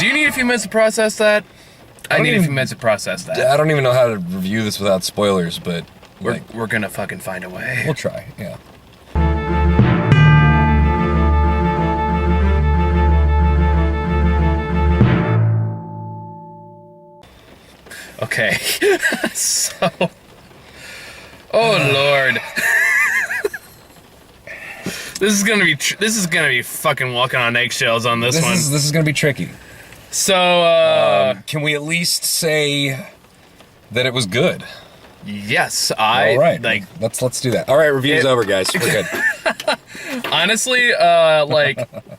Do you need a few minutes to process that? I need a few minutes to process that. I don't even know how to review this without spoilers, but we're gonna fucking find a way. We'll try, yeah. Okay. So, oh Lord. This is gonna be fucking walking on eggshells on this one. This is gonna be tricky. So, can we at least say that it was good? Yes, all right. Let's do that. All right, review's over, guys. We're good. Honestly,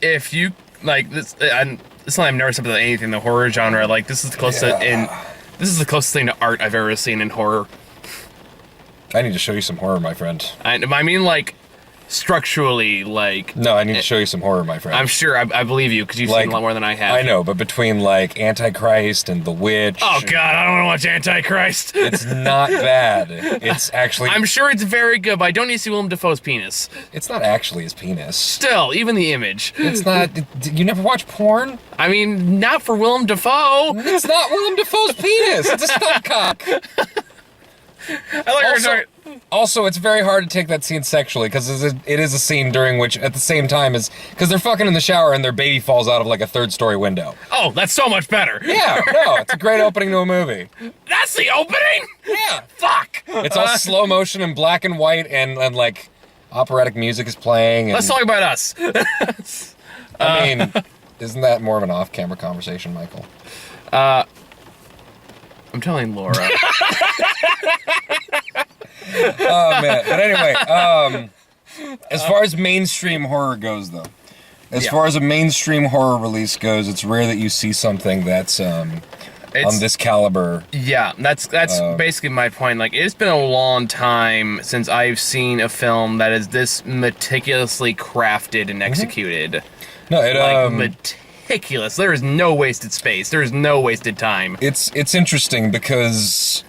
if you like this, it's not I've never said about anything in the horror genre. Like this is the closest this is the closest thing to art I've ever seen in horror. I need to show you some horror, my friend. I mean, like, structurally, like... No, I need to show you some horror, my friend. I'm sure, I believe you, because you've seen a lot more than I have. I know, but between, like, Antichrist and The Witch... Oh, God, I don't want to watch Antichrist. It's not bad. It's actually... I'm sure it's very good, but I don't need to see Willem Dafoe's penis. It's not actually his penis. Still, even the image. It's not... You never watch porn? I mean, not for Willem Dafoe. It's not Willem Dafoe's penis. It's a stuntcock. Also, it's very hard to take that scene sexually, because it is a scene during which, at the same time, because they're fucking in the shower and their baby falls out of, like, a third-story window. Oh, that's so much better. Yeah, no, it's a great opening to a movie. That's the opening? Yeah. Fuck. It's all slow motion and black and white, and like, operatic music is playing. And, let's talk about us. I mean, isn't that more of an off-camera conversation, Michael? I'm telling Laura. Oh, man. But anyway, as far as mainstream horror goes, though, as far as a mainstream horror release goes, it's rare that you see something that's on this caliber. Yeah, that's basically my point. Like, it's been a long time since I've seen a film that is this meticulously crafted and executed. No, meticulous. There is no wasted space. There is no wasted time. It's interesting because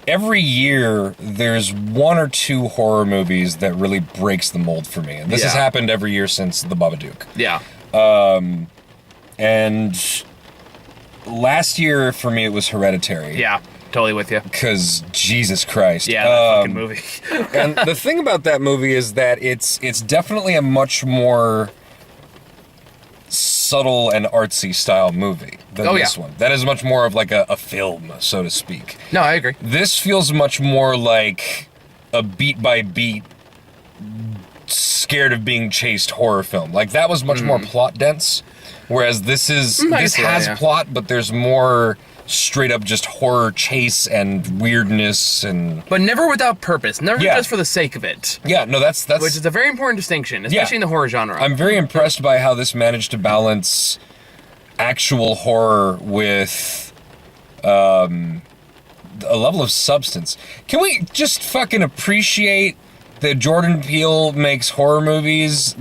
every year there's one or two horror movies that really breaks the mold for me. And this has happened every year since The Babadook. Yeah. And last year for me it was Hereditary. Yeah, totally with you. Because Jesus Christ. Yeah, that fucking movie. And the thing about that movie is that it's definitely a much more subtle and artsy style movie than this one. That is much more of like a film, so to speak. No, I agree. This feels much more like a beat by beat, scared of being chased horror film. Like that was much more plot dense, whereas this has plot, but there's more straight up just horror chase and weirdness but never without purpose, never just for the sake of it. Yeah, no, that's which is a very important distinction, especially in the horror genre. I'm very impressed by how this managed to balance actual horror with a level of substance. Can we just fucking appreciate that Jordan Peele makes horror movies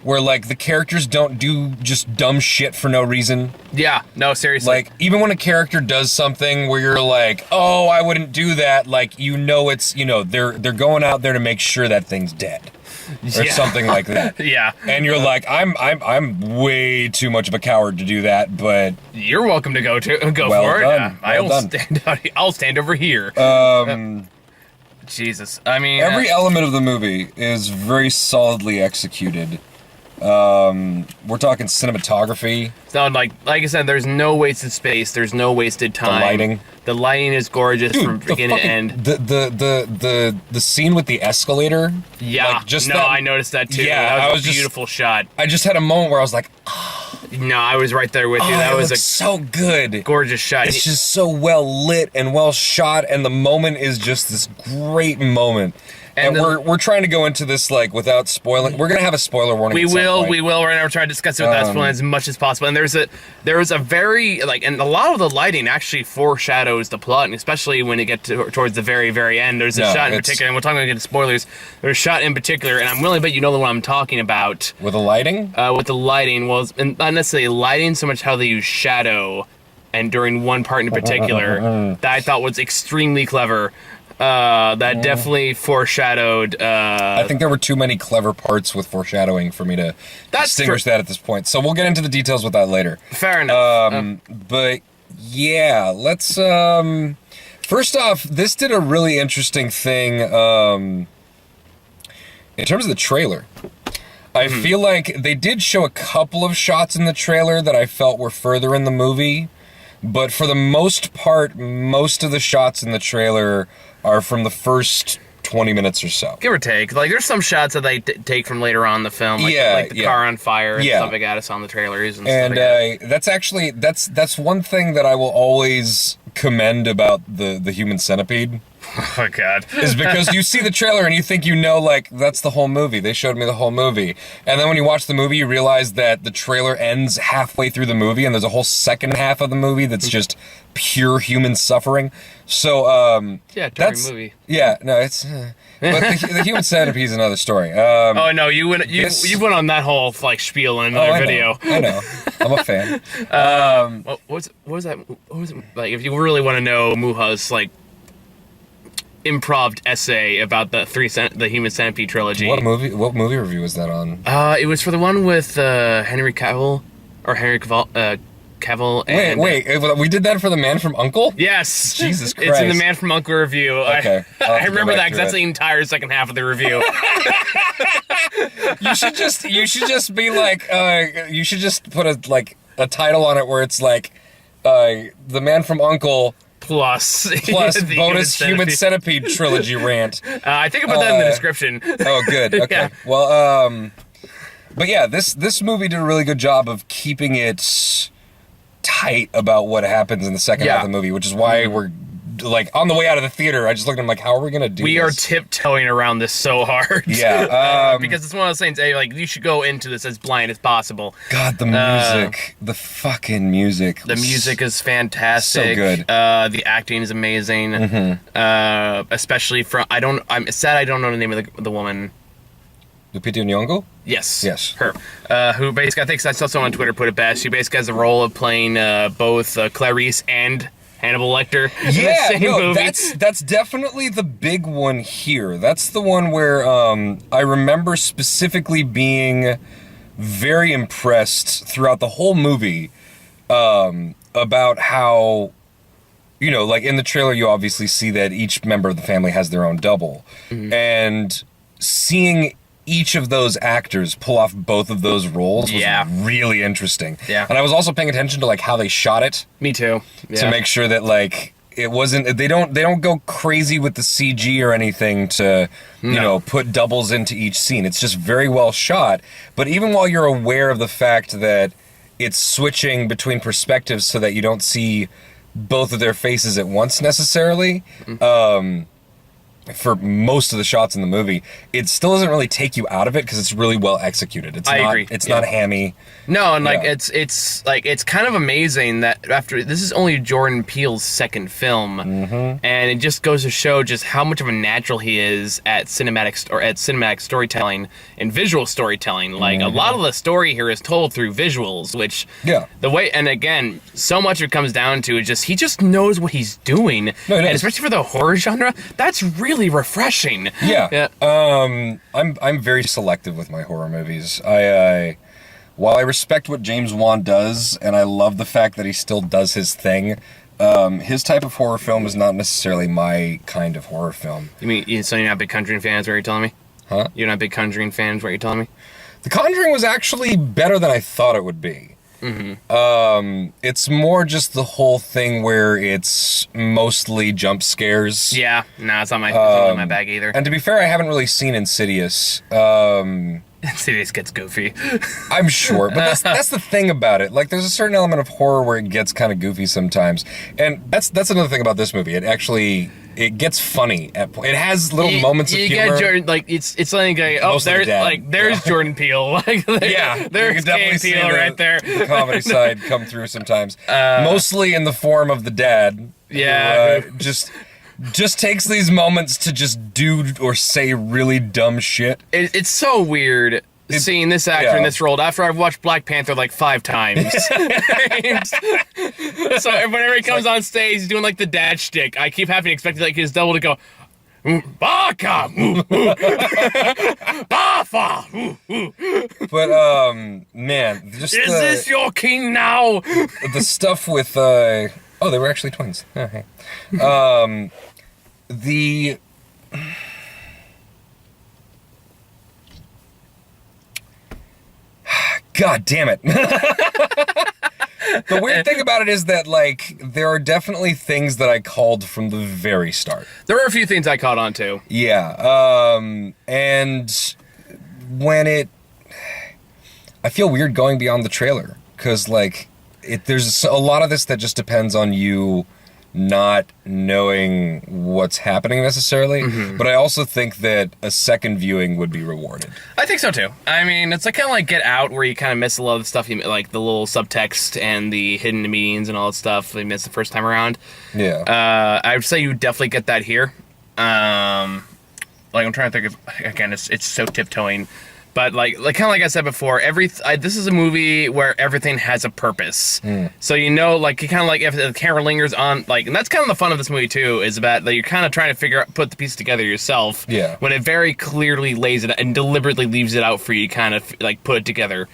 where, like, the characters don't do just dumb shit for no reason? Yeah, no, seriously. Like, even when a character does something where you're like, oh, I wouldn't do that, like, they're going out there to make sure that thing's dead. Or something like that. Yeah. And you're like, I'm way too much of a coward to do that, but... You're welcome to go for it. Done. I'll stand over here. Jesus. I mean... Every element of the movie is very solidly executed. We're talking cinematography. So, like I said, there's no wasted space. There's no wasted time. The lighting is gorgeous from beginning to end. The scene with the escalator. Yeah. Like, I noticed that too. Yeah, that was a beautiful shot. I just had a moment where I was like, no, I was right there with you. That was so good. Gorgeous shot. It's just so well lit and well shot, and the moment is just this great moment. And we're trying to go into this, like, without spoiling. We're gonna have a spoiler warning. We will. Right now we're trying to discuss it without spoiling as much as possible. And there was a very, like, and a lot of the lighting actually foreshadows the plot, and especially when you get towards the very, very end. There's a shot in particular, and we're talking about spoilers. There's a shot in particular, and I'm willing to bet you know the one I'm talking about. With the lighting? With the lighting, well, not necessarily lighting so much how they use shadow, and during one part in particular that I thought was extremely clever. that definitely foreshadowed. I think there were too many clever parts with foreshadowing for me to distinguish that at this point. So we'll get into the details with that later. Fair enough. But yeah, let's. First off, this did a really interesting thing in terms of the trailer. I feel like they did show a couple of shots in the trailer that I felt were further in the movie, but for the most part, most of the shots in the trailer are from the first 20 minutes or so. Give or take. Like, there's some shots that they take from later on in the film, like the car on fire and stuff like that. I saw in the trailers and stuff like that. That's actually, that's one thing that I will always commend about the Human Centipede. Oh my god. Is because you see the trailer and you think you know, like, that's the whole movie. They showed me the whole movie. And then when you watch the movie, you realize that the trailer ends halfway through the movie and there's a whole second half of the movie that's just pure human suffering. So, that's movie. Yeah, no, it's... but the Human Centipede is another story. Oh no, you went on that whole like spiel in another video. I know. I'm a fan. What was that? What was it? Like, if you really want to know Muha's like improv essay about the Human Centipede trilogy. What movie review was that on? It was for the one with Henry Cavill and... Wait, we did that for The Man from U.N.C.L.E.? Yes. Jesus Christ. It's in the Man from U.N.C.L.E. review. Okay. I remember that because that's the entire second half of the review. You should just be like, you should just put a title on it where it's like, The Man from U.N.C.L.E. plus bonus Human Centipede trilogy rant. I think I put that in the description. Oh, good. Okay. Yeah. Well, but yeah, this movie did a really good job of keeping it tight about what happens in the second half of the movie, which is why we're like on the way out of the theater. I just looked at him like, how are we gonna do this? We are tiptoeing around this so hard. Yeah, because it's one of those things. Like, you should go into this as blind as possible. God, the music, the fucking music. The music is fantastic. So good. The acting is amazing. Especially from I'm sad I don't know the name of the woman. Lupita Nyong'o? Yes. Her. Who basically, I think I saw someone on Twitter put it best. She basically has the role of playing both Clarice and Hannibal Lecter. Yeah, that's definitely the big one here. That's the one where I remember specifically being very impressed throughout the whole movie about how, you know, like in the trailer you obviously see that each member of the family has their own double. And seeing each of those actors pull off both of those roles was really interesting. Yeah. And I was also paying attention to like how they shot it. Me too. Yeah. To make sure that like it wasn't they don't go crazy with the CG or anything to you know put doubles into each scene. It's just very well shot. But even while you're aware of the fact that it's switching between perspectives so that you don't see both of their faces at once necessarily, for most of the shots in the movie, it still doesn't really take you out of it because it's really well executed. I agree. It's not hammy. No, and like it's kind of amazing that after this is only Jordan Peele's second film, and it just goes to show just how much of a natural he is at cinematic storytelling and visual storytelling. Like a lot of the story here is told through visuals, which the way, and again, so much of it comes down to is just he just knows what he's doing, and especially for the horror genre, that's really refreshing. I'm very selective with my horror movies. While I respect what James Wan does, and I love the fact that he still does his thing, his type of horror film is not necessarily my kind of horror film. You mean, so you're not big Conjuring fans, what you're telling me? Huh? You're not big Conjuring fans, what you're telling me? The Conjuring was actually better than I thought it would be. It's more just the whole thing where it's mostly jump scares. Yeah, no, it's not my bag either. And to be fair, I haven't really seen Insidious. Insidious gets goofy. I'm sure, but that's the thing about it. Like, there's a certain element of horror where it gets kind of goofy sometimes, and that's another thing about this movie. It gets funny. It has little moments of humor. You get Jordan, like it's like there's Jordan Peele. Like there's Kay Peele right there. The comedy side come through sometimes, mostly in the form of the dad. Yeah, who, just takes these moments to just do or say really dumb shit. It's so weird seeing this actor in this role after I've watched Black Panther like 5 times. So whenever he comes on stage, he's doing like the dad shtick. I keep having to expect like his double to go, Baka! Bafa! But man, just Is this your king now? the stuff with oh, they were actually twins. Oh, hey. The God damn it. The weird thing about it is that, like, there are definitely things that I called from the very start. There were a few things I caught on to. Yeah, and when I feel weird going beyond the trailer, because, like, there's a lot of this that just depends on you not knowing what's happening necessarily, but I also think that a second viewing would be rewarded. I think so too. I mean, it's like kind of like Get Out, where you kind of miss a lot of the stuff, like the little subtext and the hidden meanings and all that stuff you missed the first time around. Yeah. I would say you definitely get that here. Like, I'm trying to think of, again, it's so tiptoeing. But like kind of like I said before, this is a movie where everything has a purpose. So like you kind of like if the camera lingers on, like, and that's kind of the fun of this movie too, is that you're kind of trying to put the pieces together yourself. Yeah. When it very clearly lays it and deliberately leaves it out for you to kind of like put it together.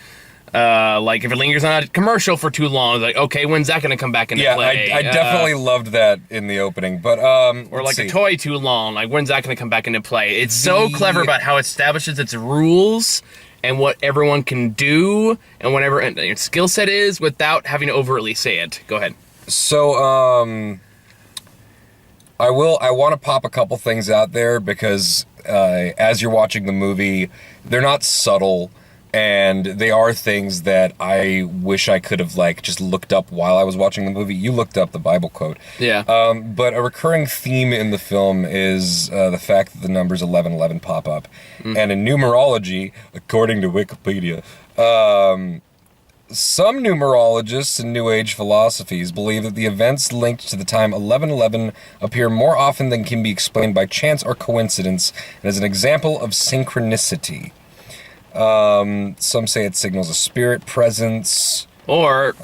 Like if it lingers on a commercial for too long, it's like, okay, when's that going to come back into play? I definitely loved that in the opening, but or like a toy too long, like when's that going to come back into play? It's so clever about how it establishes its rules and what everyone can do and whatever your skill set is without having to overtly say it. Go ahead. So I want to pop a couple things out there because as you're watching the movie, they're not subtle. And they are things that I wish I could have, like, just looked up while I was watching the movie. You looked up the Bible quote. Yeah. But a recurring theme in the film is the fact that the numbers 1111 pop up. And in numerology, according to Wikipedia, some numerologists and New Age philosophies believe that the events linked to the time 1111 appear more often than can be explained by chance or coincidence, and as an example of synchronicity. Some say it signals a spirit presence. Or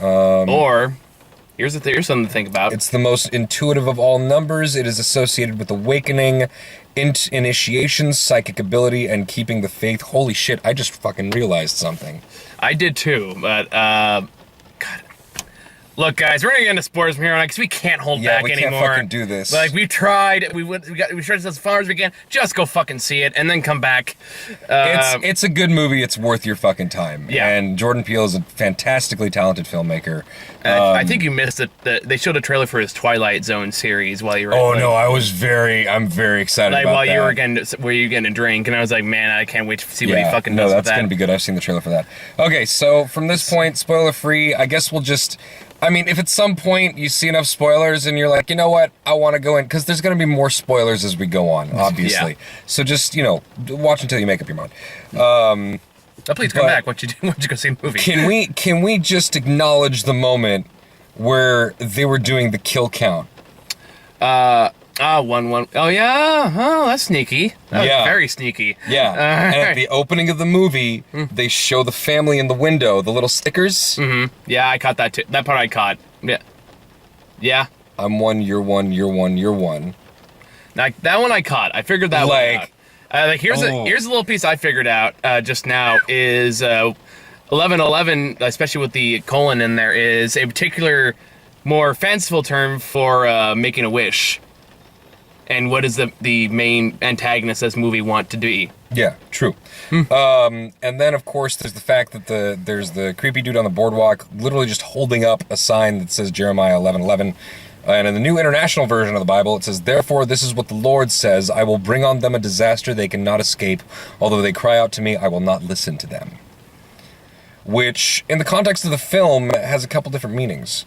here's something to think about. It's the most intuitive of all numbers. It is associated with awakening, initiation, psychic ability, and keeping the faith. Holy shit, I just fucking realized something. I did too, but God. Look, guys, we're gonna get into spoilers from here on out because we can't hold back anymore. Yeah, we can't fucking do this. Like, we've tried, we tried this as far as we can. Just go fucking see it and then come back. It's a good movie. It's worth your fucking time. Yeah. And Jordan Peele is a fantastically talented filmmaker. I think you missed it. They showed a trailer for his Twilight Zone series while you were. Oh no, I'm very excited about that. While you were getting a drink, and I was like, man, I can't wait to see what he fucking does with that. No, that's gonna be good. I've seen the trailer for that. Okay, so from this point, spoiler free. I guess we'll just. I mean, if at some point you see enough spoilers and you're like, you know what, I want to go in, because there's going to be more spoilers as we go on, obviously. Yeah. So just, watch until you make up your mind. Please come back once you go see the movie. Can we just acknowledge the moment where they were doing the kill count? 1-1. Oh, yeah. Oh, that's sneaky. Yeah. Very sneaky. Yeah. And at the opening of the movie, they show the family in the window, the little stickers. Mm-hmm. Yeah, I caught that too. That part I caught. Yeah. Yeah. I'm one, you're one, you're one, you're one. Like, that one I caught. I figured that one out. Here's a little piece I figured out just now is 1111, especially with the colon in there, is a particular, more fanciful term for making a wish. And what does the main antagonist of this movie want to be? Yeah, true. And then, of course, there's the fact that there's the creepy dude on the boardwalk literally just holding up a sign that says Jeremiah 11:11. And in the New International Version of the Bible, it says, "Therefore, this is what the Lord says, I will bring on them a disaster they cannot escape. Although they cry out to me, I will not listen to them." Which, in the context of the film, has a couple different meanings.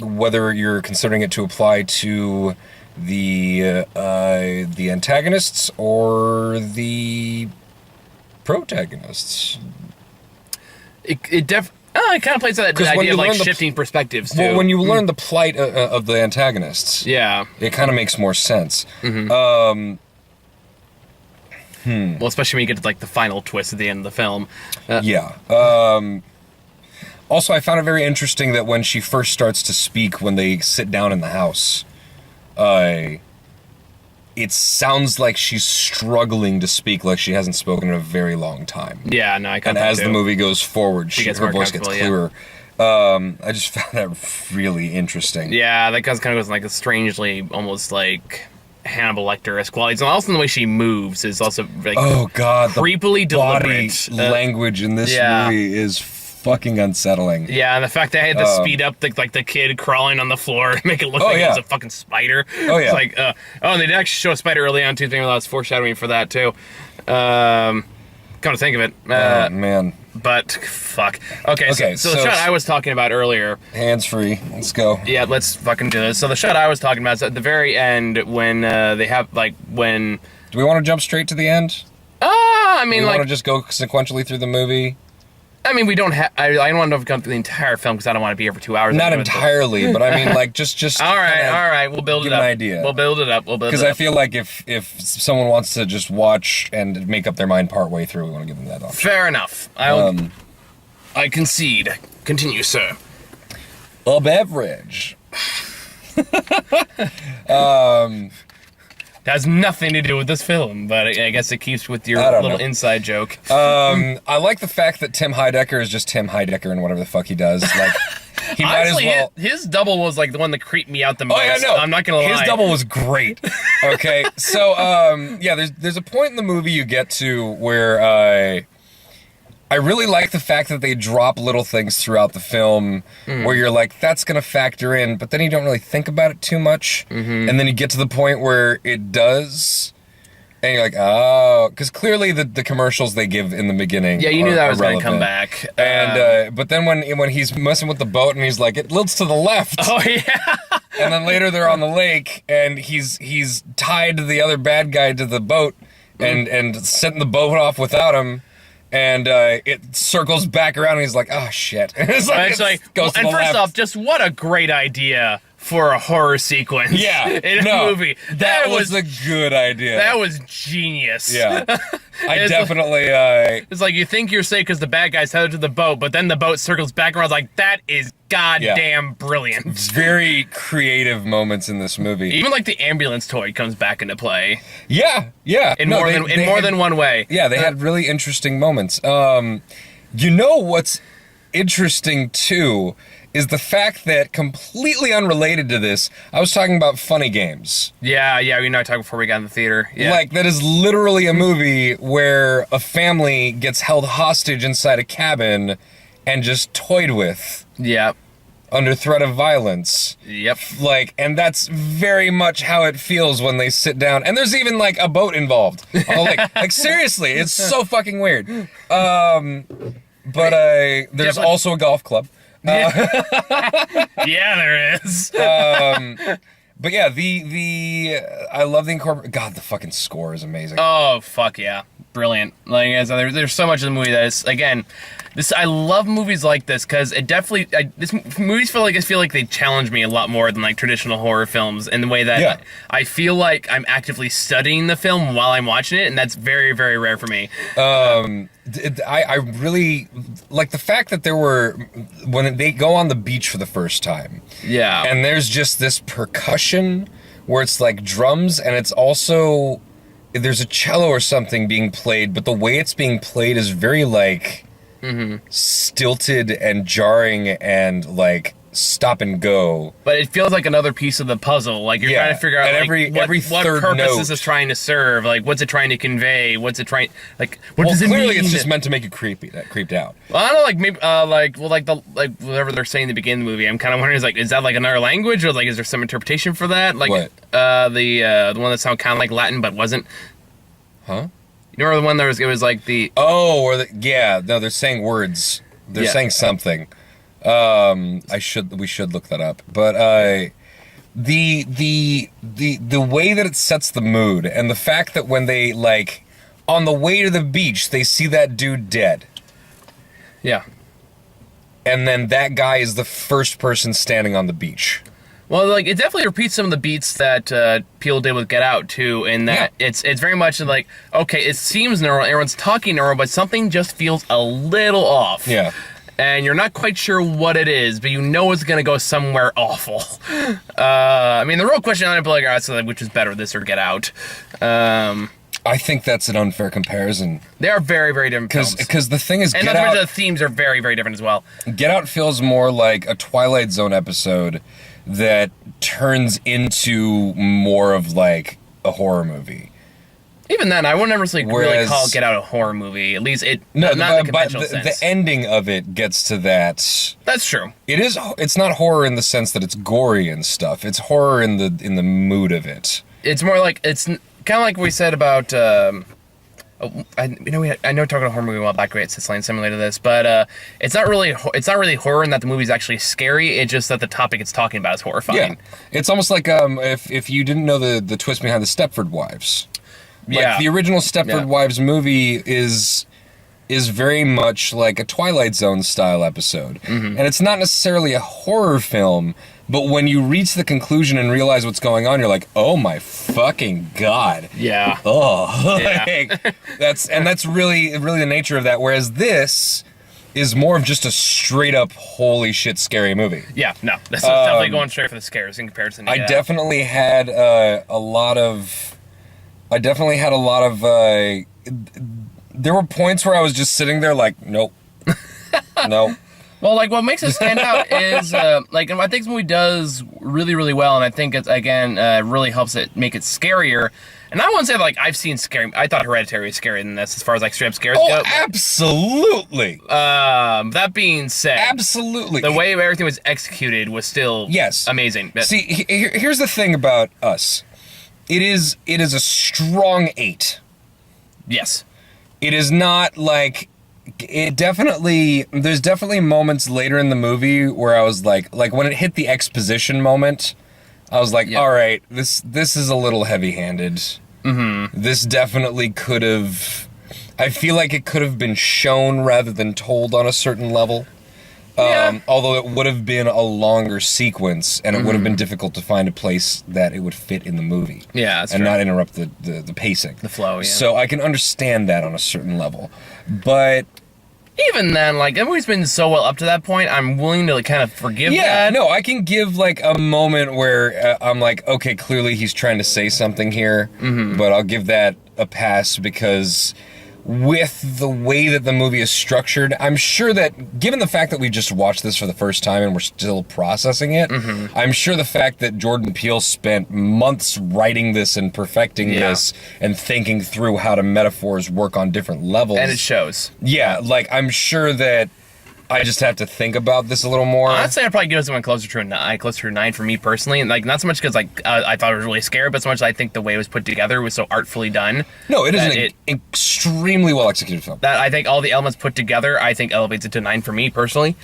Whether you're considering it to apply to the antagonists or the protagonists. It kind of plays that idea of like shifting perspectives too. Well, when you learn the plight of the antagonists, yeah, it kind of makes more sense. Mm-hmm. Well, especially when you get to like the final twist at the end of the film. Yeah. Also, I found it very interesting that when she first starts to speak, when they sit down in the house, it sounds like she's struggling to speak like she hasn't spoken in a very long time. Yeah, no, I can. And as the movie goes forward, her voice gets clearer. Yeah. I just found that really interesting. Yeah, that kind of goes like a strangely, almost like Hannibal Lecter-esque qualities, and also the way she moves is also like creepily deliberate. Language in this movie is fucking unsettling. Yeah, and the fact that I had to speed up the kid crawling on the floor and make it look like it was a fucking spider. Oh yeah. It's like, and they did actually show a spider early on too. I think that's foreshadowing for that too. Come to think of it. Oh man. But fuck. Okay, so the shot I was talking about earlier. Hands free. Let's go. Yeah, let's fucking do this. So the shot I was talking about is at the very end when they have when. Do we want to jump straight to the end? I mean, we want to just go sequentially through the movie. I mean, we don't have. I don't want to come through the entire film because I don't want to be here for 2 hours. Not entirely, but I mean, like, just. All right. We'll build it up. An idea. We'll build it up. Because I feel like if someone wants to just watch and make up their mind partway through, we want to give them that option. Fair enough. I concede. Continue, sir. A beverage. Has nothing to do with this film, but I guess it keeps with your little inside joke. I like the fact that Tim Heidecker is just Tim Heidecker and whatever the fuck he does. Like, he might as well. His double was like the one that creeped me out the most. Oh yeah, no, I'm not gonna lie. His double was great. Okay, so there's a point in the movie you get to where I really like the fact that they drop little things throughout the film where you're like, that's going to factor in, but then you don't really think about it too much. Mm-hmm. And then you get to the point where it does, and you're like, oh, because clearly the commercials they give in the beginning you knew that was going to come back. And but then when he's messing with the boat and he's like, it tilts to the left. Oh, yeah. And then later they're on the lake and he's tied to the other bad guy to the boat and setting the boat off without him. And it circles back around and he's like, oh, shit. It's like, goes to the first left. off, just what a great idea for a horror sequence in a movie. That was a good idea. That was genius. Yeah. I definitely... it's like you think you're safe because the bad guy's headed to the boat, but then the boat circles back around. Like, that is goddamn brilliant. Very creative moments in this movie. Even like the ambulance toy comes back into play. Yeah. In more than one way. Yeah, they had really interesting moments. You know what's interesting too is the fact that, completely unrelated to this, I was talking about Funny Games. Yeah, we and I talked before we got in the theater. Yeah. Like, that is literally a movie where a family gets held hostage inside a cabin and just toyed with. Yep. Under threat of violence. Yep. Like, and that's very much how it feels when they sit down. And there's even, like, a boat involved. Like, seriously, it's so fucking weird. But there's also a golf club. Yeah, there is. But yeah, I love the God, the fucking score is amazing. Oh, fuck yeah. Brilliant. Like, there's so much of the movie that is, again, I love movies like this because it definitely, movies feel like they challenge me a lot more than like traditional horror films in the way that I feel like I'm actively studying the film while I'm watching it, and that's very, very rare for me. I really like the fact that when they go on the beach for the first time. Yeah. And there's just this percussion where it's like drums, and it's also, there's a cello or something being played, but the way it's being played is very like stilted and jarring and like stop and go. But it feels like another piece of the puzzle. Like you're trying to figure out every what purpose is this trying to serve. Like what's it trying to convey? What's it trying what does it mean? Clearly it's just meant to make you creeped out. Well, I don't know, like maybe whatever they're saying in the beginning of the movie. I'm kind of wondering, is that like another language, or like is there some interpretation for that? Like what? The one that sounded kind of like Latin but wasn't. Huh? You know the one it was like the they're saying words. They're saying something. We should look that up. But the way that it sets the mood, and the fact that when they like on the way to the beach they see that dude dead. Yeah. And then that guy is the first person standing on the beach. Well, like, it definitely repeats some of the beats that Peele did with Get Out, too, in that it's very much like, okay, it seems normal, everyone's talking normal, but something just feels a little off. Yeah. and you're not quite sure what it is, but you know it's going to go somewhere awful. I mean, the real question on it, like, which is better, this or Get Out? I think that's an unfair comparison. They are very, very different films. Because the thing is, and the themes are very, very different as well. Get Out feels more like a Twilight Zone episode that turns into more of like a horror movie. Even then, I wouldn't ever really call Get Out a horror movie. At least not in the conventional sense. The ending of it gets to that. That's true. It's not horror in the sense that it's gory and stuff. It's horror in the mood of it. It's more like, it's kind of like we said about. I know we talked about a horror movie a while back. We had Sicilian similar to this, but it's not really horror in that the movie's actually scary. It's just that the topic it's talking about is horrifying. Yeah, it's almost like if you didn't know the twist behind the Stepford Wives. Like, the original Stepford Wives movie is very much like a Twilight Zone style episode. Mm-hmm. And it's not necessarily a horror film, but when you reach the conclusion and realize what's going on, you're like, oh my fucking God. Yeah. Oh. Yeah. that's really the nature of that. Whereas this is more of just a straight up holy shit scary movie. Yeah, no. This is definitely going straight for the scares in comparison to I definitely had a lot of there were points where I was just sitting there like, nope. Nope. Well, like, what makes it stand out is, like, I think this movie does really, really well, and I think it's, again, really helps it make it scarier. And I won't say, like, I've seen scary. I thought Hereditary was scarier than this, as far as, like, straight up scares go. Oh, absolutely. That being said, absolutely, the way everything was executed was still amazing. See, here's the thing about us. It is a strong 8. Yes. It is not like... There's definitely moments later in the movie where I was like when it hit the exposition moment, I was like, all right, this is a little heavy-handed. Mm-hmm. This definitely could have... I feel like it could have been shown rather than told on a certain level. Although it would have been a longer sequence, and it would have been difficult to find a place that it would fit in the movie. Yeah, that's and true. not interrupt the pacing. The flow, yeah. So I can understand that on a certain level. But... even then, like, everybody's been so well up to that point, I'm willing to, like, kind of forgive that. Yeah, no, I can give, like, a moment where I'm like, okay, clearly he's trying to say something here, but I'll give that a pass because... with the way that the movie is structured, I'm sure that, given the fact that we just watched this for the first time and we're still processing it, I'm sure the fact that Jordan Peele spent months writing this and perfecting this and thinking through how the metaphors work on different levels. And it shows. Yeah, like, I'm sure that I just have to think about this a little more. I'd say I'd probably give this one closer to a 9 for me personally, and like not so much because like I thought it was really scary, but so much I think the way it was put together was so artfully done. No, it is an extremely well executed film. That I think all the elements put together, I think elevates it to 9 for me personally.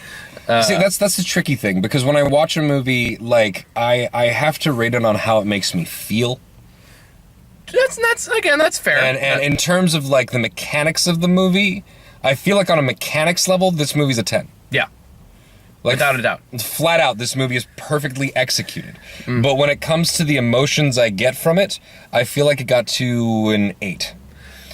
See, that's the tricky thing because when I watch a movie, like I have to rate it on how it makes me feel. That's fair. And in terms of like the mechanics of the movie, I feel like on a mechanics level, this movie's a 10. Yeah. Like, without a doubt. Flat out, this movie is perfectly executed. But when it comes to the emotions I get from it, I feel like it got to an 8.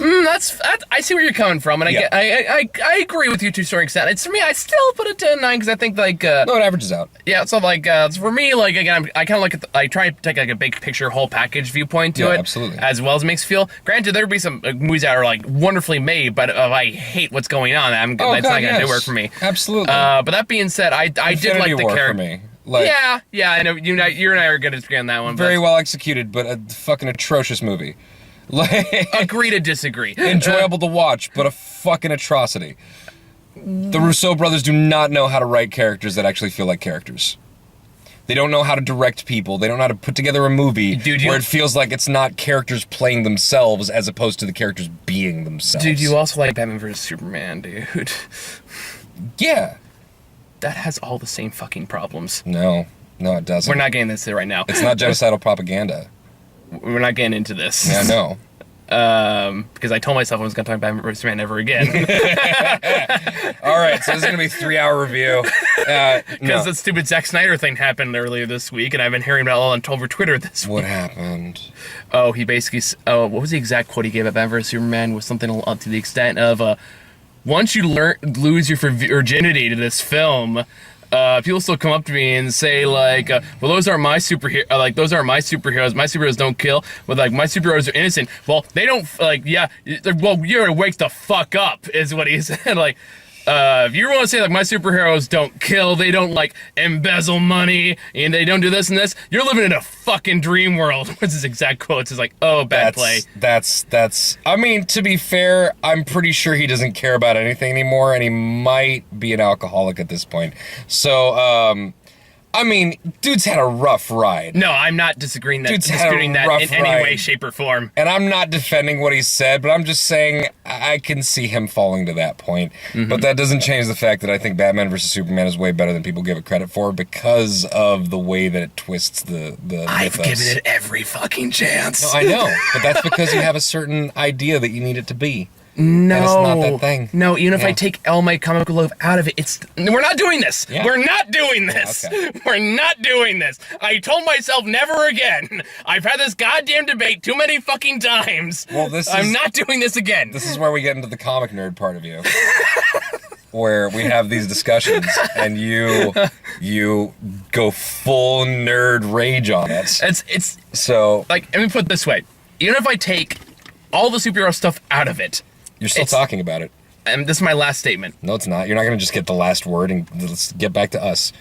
I see where you're coming from, and I agree with you to a certain extent. It's for me, I still put it to a 9 because I think like no, it averages out. Yeah, so like for me, like again, I kind of look at I try to take like a big picture, whole package viewpoint to it, absolutely, as well as it makes you feel. Granted, there'd be some movies that are like wonderfully made, but I hate what's going on. It's not gonna do work for me. Absolutely. But that being said, I did like the character. For me. Like, yeah, I know you and I are going to disagree on that one. Very well executed, but a fucking atrocious movie. Like, agree to disagree. Enjoyable to watch, but a fucking atrocity. The Rousseau brothers do not know how to write characters that actually feel like characters. They don't know how to direct people. They don't know how to put together a movie where it feels like it's not characters playing themselves as opposed to the characters being themselves. Dude, you also like Batman vs. Superman, dude. Yeah. That has all the same fucking problems. No, it doesn't. We're not getting this right now. It's not genocidal propaganda. We're not getting into this. Yeah, no. Because I told myself I was going to talk about Batman vs. Superman ever again. All right, so this is going to be a 3-hour review. Because the stupid Zack Snyder thing happened earlier this week, and I've been hearing about it all on over Twitter this week. What happened? Oh, he basically... what was the exact quote he gave at Batman vs. Superman? Was something to the extent of... once you lose your virginity to this film, people still come up to me and say like, well, those aren't my superhero. Like, those aren't my superheroes. My superheroes don't kill. But like, my superheroes are innocent. Well, they don't. Like, yeah. Well, you're wake the fuck up, is what he said. Like, if you want to say like my superheroes don't kill, they don't like embezzle money, and they don't do this and this, you're living in a fucking dream world. What's his exact quotes? It's like, oh, bad play. That's. I mean, to be fair, I'm pretty sure he doesn't care about anything anymore, and he might be an alcoholic at this point. So, I mean, dude's had a rough ride. No, I'm not disagreeing that in any way, shape, or form. And I'm not defending what he said, but I'm just saying I can see him falling to that point. Mm-hmm. But that doesn't change the fact that I think Batman vs. Superman is way better than people give it credit for because of the way that it twists the I've mythos. given it every fucking chance. No, I know, but that's because you have a certain idea that you need it to be. No, and it's not that thing. No, even if I take all my comic book love out of it, we're not doing this. Yeah. We're not doing this. Okay. We're not doing this. I told myself never again. I've had this goddamn debate too many fucking times. Well, I'm not doing this again. This is where we get into the comic nerd part of you. Where we have these discussions and you go full nerd rage on it. It's so like, let me put it this way. Even if I take all the superhero stuff out of it, you're still talking about it. And this is my last statement. No, it's not. You're not going to just get the last word and let's get back to us.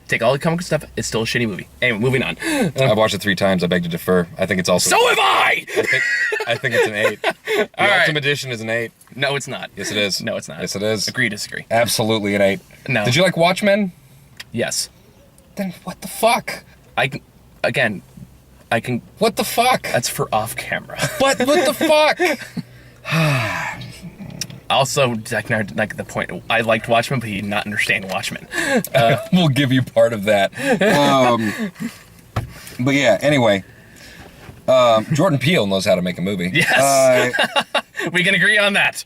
Take all the comic stuff, it's still a shitty movie. Anyway, moving on. I've watched it 3 times. I beg to defer. I think it's also... So have I! I think it's an 8. The Ultimate Edition is an 8. No, it's not. Yes, it is. No, it's not. Yes, it is. Agree, disagree. Absolutely an 8. No. Did you like Watchmen? Yes. Then what the fuck? I can... What the fuck? That's for off camera. But what the fuck? Also, like the point, I liked Watchmen, but he did not understand Watchmen. We'll give you part of that. But yeah, anyway. Jordan Peele knows how to make a movie. Yes. We can agree on that.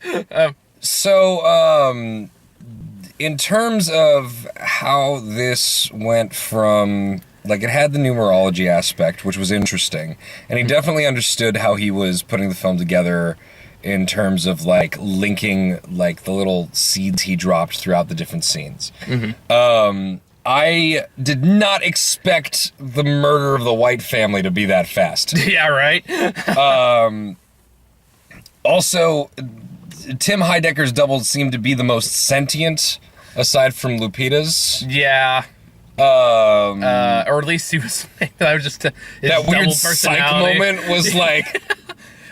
In terms of how this went from... Like, it had the numerology aspect, which was interesting. And he definitely understood how he was putting the film together in terms of, like, linking, like, the little seeds he dropped throughout the different scenes. Mm-hmm. I did not expect the murder of the White family to be that fast. Yeah, right? Also, Tim Heidecker's double seemed to be the most sentient, aside from Lupita's. Yeah. Or at least he was. That was just that weird psych moment was like.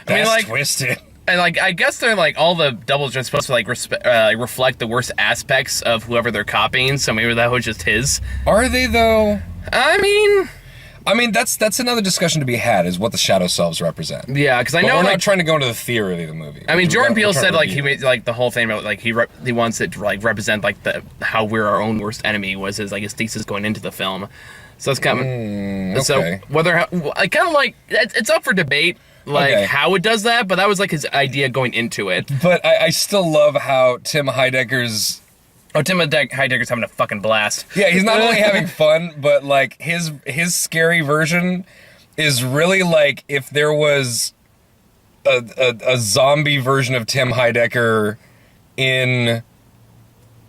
That's like, twisted. And like, I guess they're like all the doubles are supposed to like reflect the worst aspects of whoever they're copying. So maybe that was just his. Are they though? I mean, that's another discussion to be had. Is what the shadow selves represent. Yeah, because I know we're like, not trying to go into the theory of the movie. I mean, Jordan Peele said like he made like the whole thing about like he wants it to like represent like how we're our own worst enemy was his like his thesis going into the film. So it's kind of okay. So whether I kind of like it's up for debate like how it does that, but that was like his idea going into it. But I still love how Tim Heidecker's. Oh, Tim Heidecker's having a fucking blast. Yeah, he's not only having fun, but like his scary version is really like if there was a zombie version of Tim Heidecker in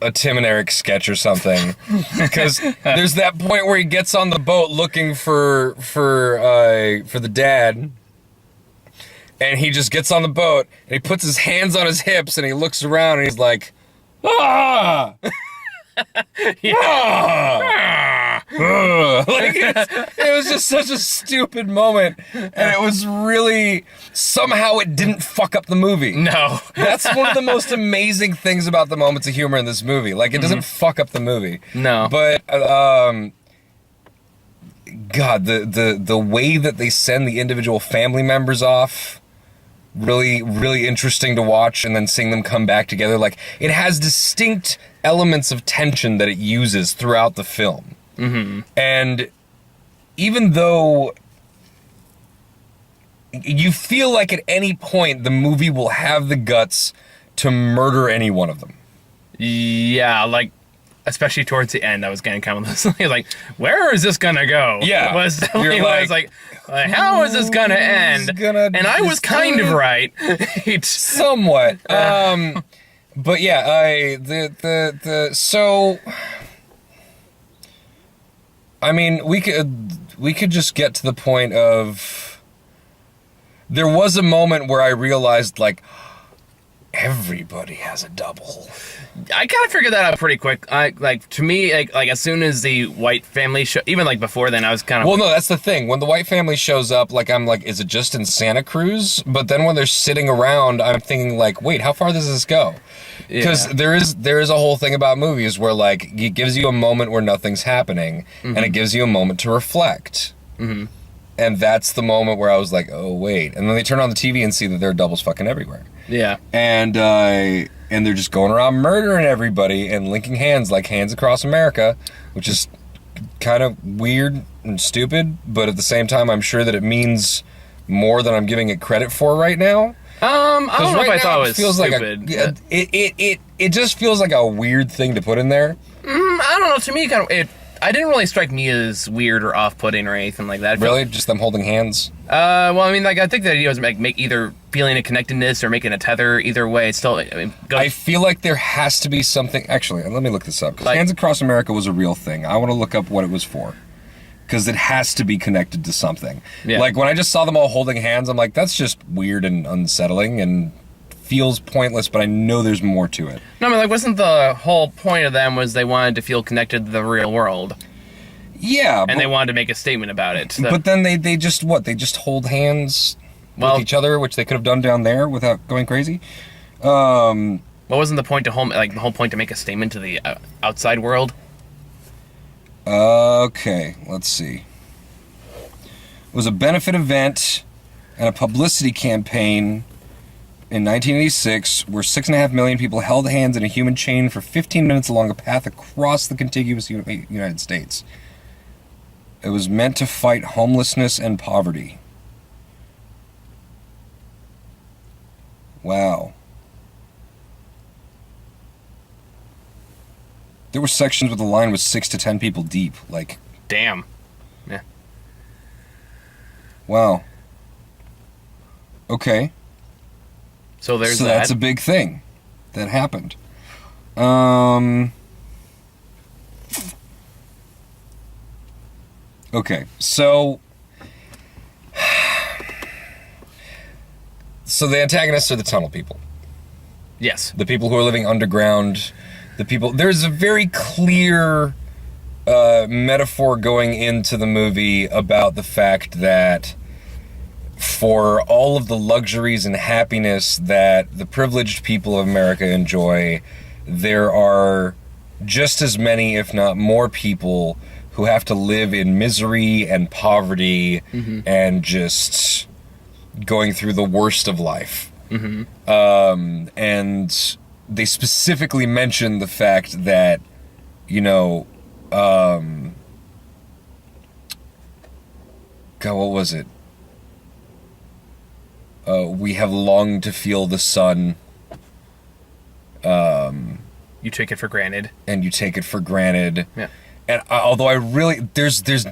a Tim and Eric sketch or something. Because there's that point where he gets on the boat looking for the dad. And he just gets on the boat and he puts his hands on his hips and he looks around and he's like, ah! Ah! Like it was just such a stupid moment, and it was really somehow it didn't fuck up the movie. No, that's one of the most amazing things about the moments of humor in this movie. Like it doesn't fuck up the movie. No, but God, the way that they send the individual family members off. Really, really interesting to watch, and then seeing them come back together. Like, it has distinct elements of tension that it uses throughout the film. Mm-hmm. And even though you feel like at any point the movie will have the guts to murder any one of them. Yeah, like, especially towards the end, I was getting kind of like, where is this gonna go? Yeah. Was definitely I was like, how is this gonna end? And I was kind of right. Somewhat. But yeah, so I mean, we could just get to the point of, there was a moment where I realized, like, everybody has a double. I kind of figured that out pretty quick. To me, like as soon as the white family even like before then, I was kind of. Well, no, that's the thing. When the white family shows up, like, I'm like, is it just in Santa Cruz? But then when they're sitting around, I'm thinking, like, wait, how far does this go? Because there is a whole thing about movies where, like, it gives you a moment where nothing's happening, and it gives you a moment to reflect. Mm-hmm. And that's the moment where I was like, oh, wait. And then they turn on the TV and see that there are doubles fucking everywhere. Yeah. And they're just going around murdering everybody and linking hands like Hands Across America, which is kind of weird and stupid, but at the same time, I'm sure that it means more than I'm giving it credit for right now. I don't know if I thought it was feels stupid. Like it just feels like a weird thing to put in there. I don't know. To me, I didn't really strike me as weird or off-putting or anything like that. Really? Just them holding hands? Well, I mean, like, I think the idea was make either feeling a connectedness or making a tether. Either way, it's still. I feel like there has to be something. Actually, let me look this up. Because Hands Across America was a real thing. I want to look up what it was for. Because it has to be connected to something. Yeah. Like, when I just saw them all holding hands, I'm like, that's just weird and unsettling and feels pointless, but I know there's more to it. No, I mean, like, wasn't the whole point of them was they wanted to feel connected to the real world? Yeah. And they wanted to make a statement about it. So. But then they just, what? They just hold hands with each other, which they could have done down there without going crazy? What wasn't the point the whole point to make a statement to the outside world? Okay, let's see. It was a benefit event and a publicity campaign in 1986 where 6.5 million people held hands in a human chain for 15 minutes along a path across the contiguous United States. It was meant to fight homelessness and poverty. Wow. There were sections where the line was 6 to 10 people deep. Like, damn. Yeah. Wow. Okay. So there's that. So that's a big thing that happened. Okay. So the antagonists are the tunnel people. Yes. The people who are living underground. There's a very clear metaphor going into the movie about the fact that for all of the luxuries and happiness that the privileged people of America enjoy, there are just as many, if not more people who have to live in misery and poverty and just going through the worst of life. And they specifically mention the fact that, God, what was it? We have longed to feel the sun. You take it for granted. And you take it for granted. Yeah. And although I really, there's there's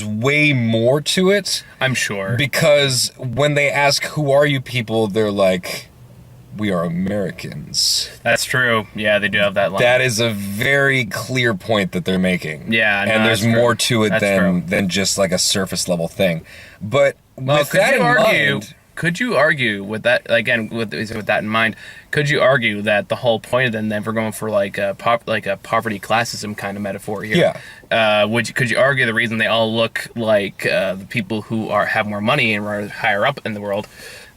way more to it. I'm sure. Because when they ask, who are you people, they're like, we are Americans. That's true. Yeah, they do have that line. That is a very clear point that they're making. Yeah, and there's more to it than just like a surface level thing. But with that in mind, could you argue with that again? With that in mind, could you argue that the whole point of them never going for like a poverty classism kind of metaphor here? Yeah. Could you argue the reason they all look like the people who have more money and are higher up in the world?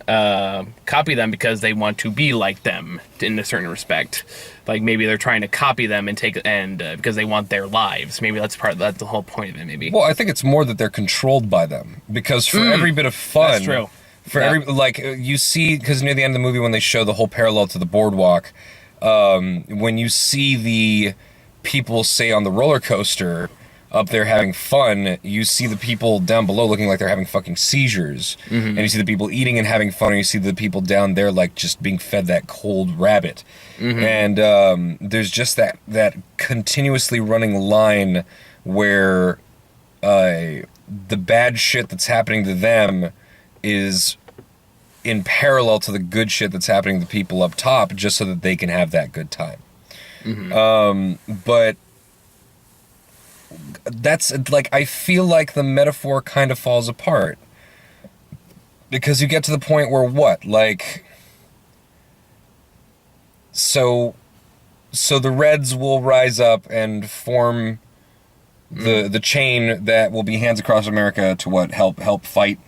Copy them because they want to be like them in a certain respect. Like maybe they're trying to copy them and because they want their lives. Maybe that's the whole point of it. Maybe. Well, I think it's more that they're controlled by them because for every bit of fun, that's true. You see, because near the end of the movie when they show the whole parallel to the boardwalk, when you see the people say on the roller coaster, up there having fun, you see the people down below looking like they're having fucking seizures. And you see the people eating and having fun, and you see the people down there like just being fed that cold rabbit. And there's just that continuously running line where the bad shit that's happening to them is in parallel to the good shit that's happening to the people up top, just so that they can have that good time. But that's like, I feel like the metaphor kind of falls apart, because you get to the point where what, like, so the Reds will rise up and form the chain that will be Hands Across America to what, help fight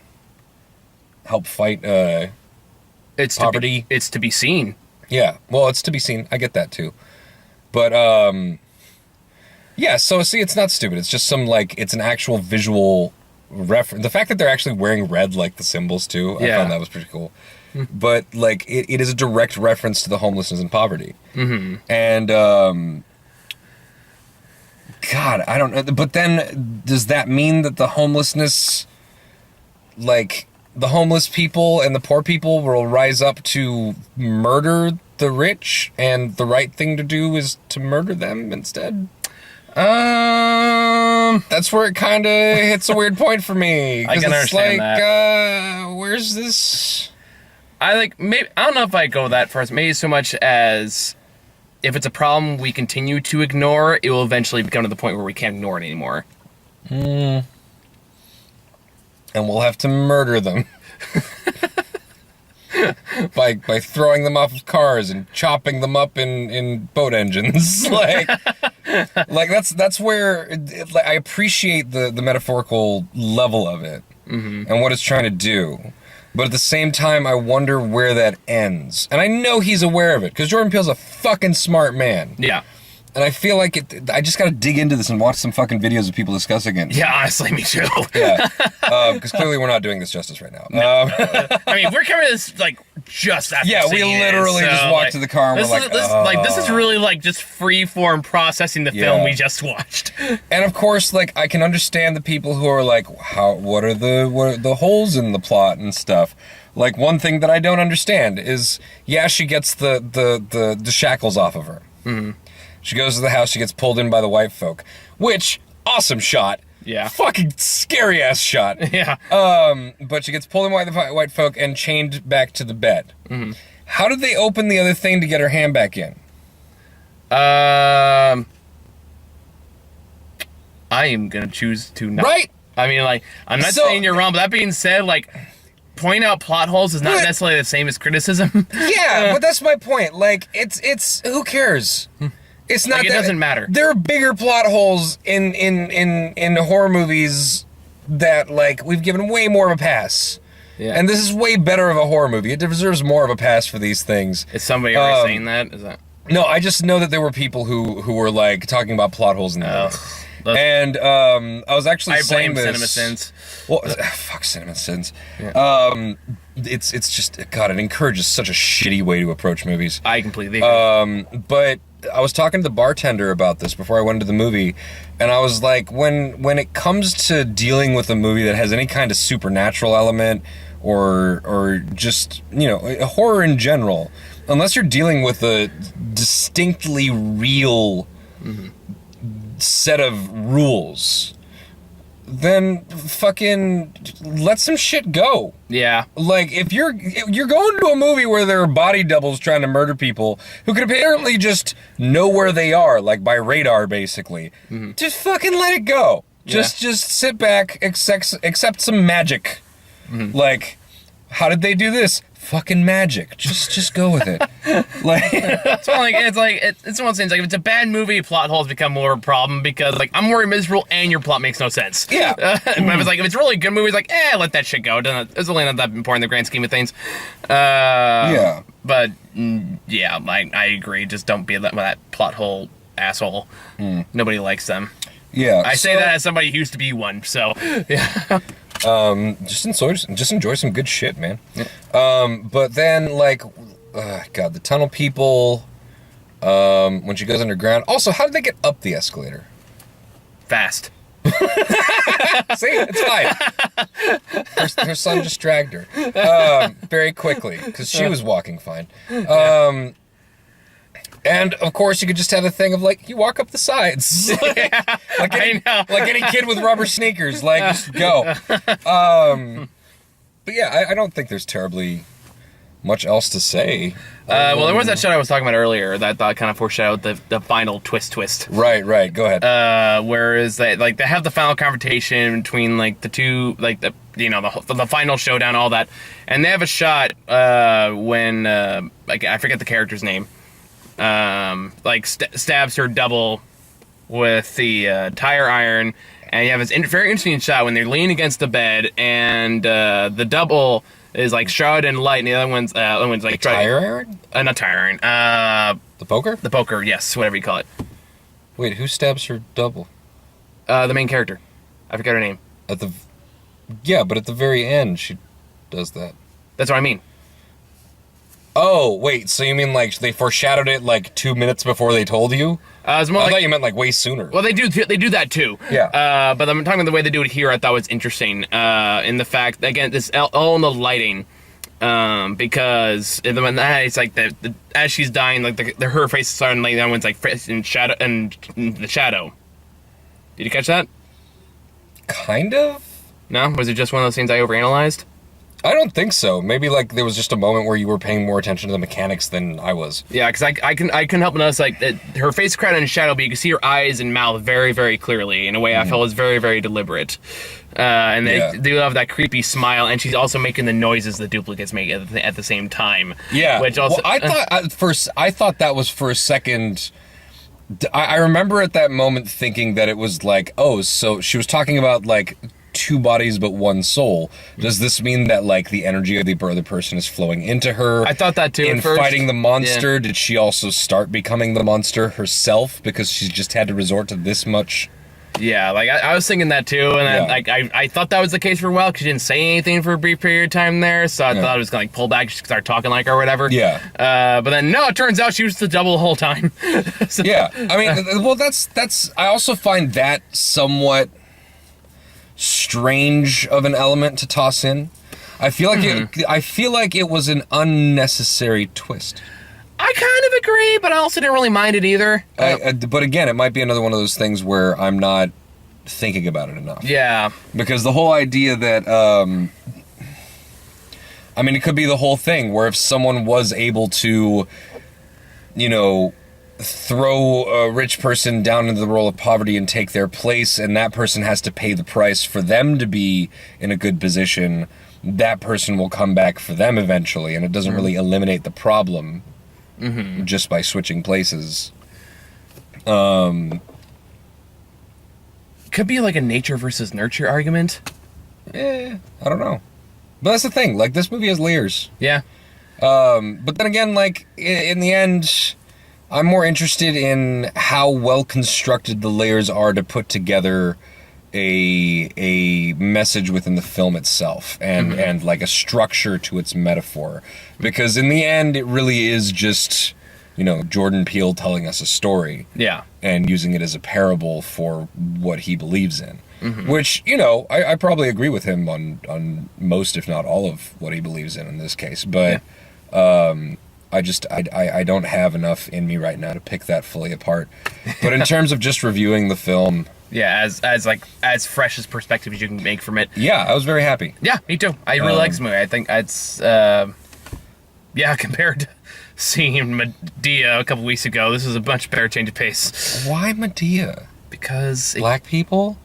it's poverty. It's to be seen. Yeah, well, it's to be seen. I get that too. But, yeah, so see, it's not stupid. It's just it's an actual visual reference. The fact that they're actually wearing red, like the symbols too, I found that was pretty cool. But, like, it is a direct reference to the homelessness and poverty. And, God, I don't know. But then, does that mean that the homelessness, like, the homeless people and the poor people will rise up to murder the rich, and the right thing to do is to murder them instead? That's where it kind of hits a weird point for me. I can understand that. Where's this? Maybe, I don't know if I go that far. Maybe so much as if it's a problem we continue to ignore, it will eventually become to the point where we can't ignore it anymore. And we'll have to murder them. by throwing them off of cars and chopping them up in boat engines. like that's where I appreciate the metaphorical level of it and what it's trying to do. But at the same time, I wonder where that ends. And I know he's aware of it, because Jordan Peele's a fucking smart man. Yeah. And I feel like I just gotta dig into this and watch some fucking videos of people discussing it. Yeah, honestly, me too. Yeah. Because clearly we're not doing this justice right now. No. I mean, we're covering this, like, just after yeah, we literally just walked to the car and we're like, this is really, like, just free-form processing the film we just watched. And of course, like, I can understand the people who are like, what are the holes in the plot and stuff. Like, one thing that I don't understand is, yeah, she gets the shackles off of her. She goes to the house, she gets pulled in by the white folk. Which, awesome shot. Yeah. Fucking scary-ass shot. Yeah. But she gets pulled in by the white folk and chained back to the bed. How did they open the other thing to get her hand back in? I am gonna choose to not. Right? I mean, like, I'm not saying you're wrong, but that being said, like, pointing out plot holes is not necessarily the same as criticism. Yeah, but that's my point. Like, it's who cares? It's not like, it doesn't matter. There are bigger plot holes in horror movies that, like, we've given way more of a pass. Yeah. And this is way better of a horror movie. It deserves more of a pass for these things. Is somebody already saying that? Is that? No, I just know that there were people who were, like, talking about plot holes in the movie. And I was actually saying this. I blame CinemaSins. Well, fuck CinemaSins. Yeah. It's just, God, it encourages such a shitty way to approach movies. I completely agree. But I was talking to the bartender about this before I went into the movie, and I was like, when it comes to dealing with a movie that has any kind of supernatural element or just, you know, horror in general, unless you're dealing with a distinctly real set of rules, then fucking let some shit go. Yeah. Like, if you're going to a movie where there are body doubles trying to murder people who can apparently just know where they are, like by radar, basically, just fucking let it go. Yeah. Just sit back, accept some magic. Like, how did they do this? Fucking magic. Just go with it. Like, it's one of those things. Like, if it's a bad movie, plot holes become more of a problem because, like, I'm more miserable and your plot makes no sense. Yeah. But if it's really a good movie, it's like, let that shit go. It's really not that important in the grand scheme of things. Yeah. But yeah, I agree. Just don't be that plot hole asshole. Nobody likes them. Yeah. I say that as somebody who used to be one. So yeah. Just enjoy some good shit, man. Yeah. But then, like, God, the tunnel people, when she goes underground. Also, how did they get up the escalator? Fast. See, it's fine. Her son just dragged her very quickly because she was walking fine. And of course, you could just have a thing of like you walk up the sides, like any kid with rubber sneakers, like just go. But yeah, I don't think there's terribly much else to say. Well, there was that shot I was talking about earlier that kind of foreshadowed the final twist. Right. Go ahead. Whereas they have the final confrontation between like the two, like the final showdown, all that, and they have a shot when like I forget the character's name, stabs her double with the tire iron, and you have this very interesting shot when they're leaning against the bed, and the double is like shrouded in light, and the other one's like tire iron? Not tire iron. The poker? The poker, yes, whatever you call it. Wait, who stabs her double? The main character. I forgot her name. But at the very end she does that. That's what I mean. Oh, wait, so you mean like they foreshadowed it like 2 minutes before they told you? I thought you meant like way sooner. Well, they do that too. Yeah. But I'm talking about the way they do it here. I thought was interesting. In the fact, again, this all in the lighting, because it's like as she's dying, like her face is starting, like that one's like in shadow and the shadow. Did you catch that? Kind of. No, was it just one of those things I overanalyzed? I don't think so. Maybe like there was just a moment where you were paying more attention to the mechanics than I was. Yeah, because I can help notice like her face is crowded in shadow, but you can see her eyes and mouth very, very clearly in a way I felt was very, very deliberate. And they do have that creepy smile, and she's also making the noises the duplicates make at the same time. Yeah, which also I thought that was for a second. I remember at that moment thinking that it was like, oh, so she was talking about like two bodies but one soul. Does this mean that like the energy of the other person is flowing into her? I thought that too. In fighting the monster, did she also start becoming the monster herself because she's just had to resort to this much? Yeah, like I was thinking that too, and I thought that was the case for a while because she didn't say anything for a brief period of time there, so I thought it was gonna like pull back, start talking like her or whatever. Yeah. But then no, it turns out she was the double the whole time. So. Yeah, I mean, well, that's. I also find that somewhat strange of an element to toss in. I feel like it was an unnecessary twist. I kind of agree, but I also didn't really mind it either. But again, it might be another one of those things where I'm not thinking about it enough. Yeah. Because the whole idea that, I mean, it could be the whole thing where if someone was able to, throw a rich person down into the role of poverty and take their place, and that person has to pay the price for them to be in a good position, that person will come back for them eventually, and it doesn't really eliminate the problem just by switching places. Could be like a nature versus nurture argument. I don't know. But that's the thing, like, this movie has layers. Yeah. But then again, like, in the end, I'm more interested in how well constructed the layers are to put together a message within the film itself and like a structure to its metaphor. Because in the end, it really is just, Jordan Peele telling us a story. Yeah. And using it as a parable for what he believes in. Which, I probably agree with him on most, if not all of what he believes in this case. But I don't have enough in me right now to pick that fully apart. But in terms of just reviewing the film, yeah, as fresh as perspective as you can make from it. Yeah, I was very happy. Yeah, me too. I really like this movie. I think it's compared to seeing Medea a couple weeks ago, this is a much better change of pace. Why Medea? Because black people?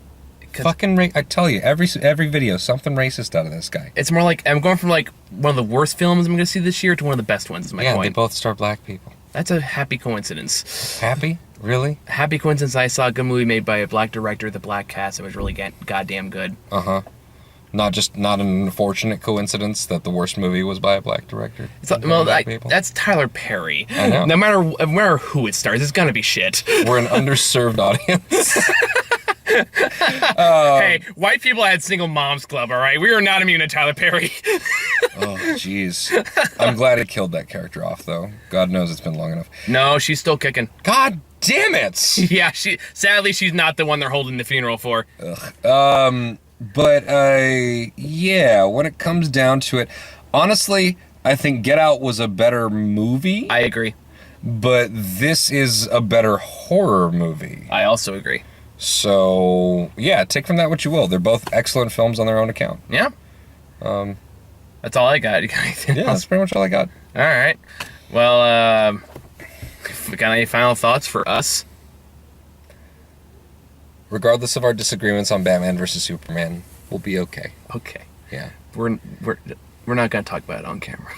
Fucking I tell you, every video, something racist out of this guy. It's more like I'm going from like one of the worst films I'm going to see this year to one of the best ones. Is my point. Yeah, they both star black people. That's a happy coincidence. Happy? Really? Happy coincidence. I saw a good movie made by a black director, the black cast. It was really goddamn good. Not an unfortunate coincidence that the worst movie was by a black director. That's Tyler Perry. I know. No matter who it stars, it's gonna be shit. We're an underserved audience. Hey, white people had single moms club, all right? We are not immune to Tyler Perry. Oh, jeez. I'm glad it killed that character off, though. God knows it's been long enough. No, she's still kicking. God damn it! Yeah, sadly, she's not the one they're holding the funeral for. Ugh. But, yeah, when it comes down to it, honestly, I think Get Out was a better movie. I agree. But this is a better horror movie. I also agree. So, yeah, take from that what you will. They're both excellent films on their own account. Yeah. That's all I got. You got anything else? That's pretty much all I got. All right. Well, got any final thoughts for us? Regardless of our disagreements on Batman versus Superman, we'll be okay. Okay. Yeah. We're not going to talk about it on camera.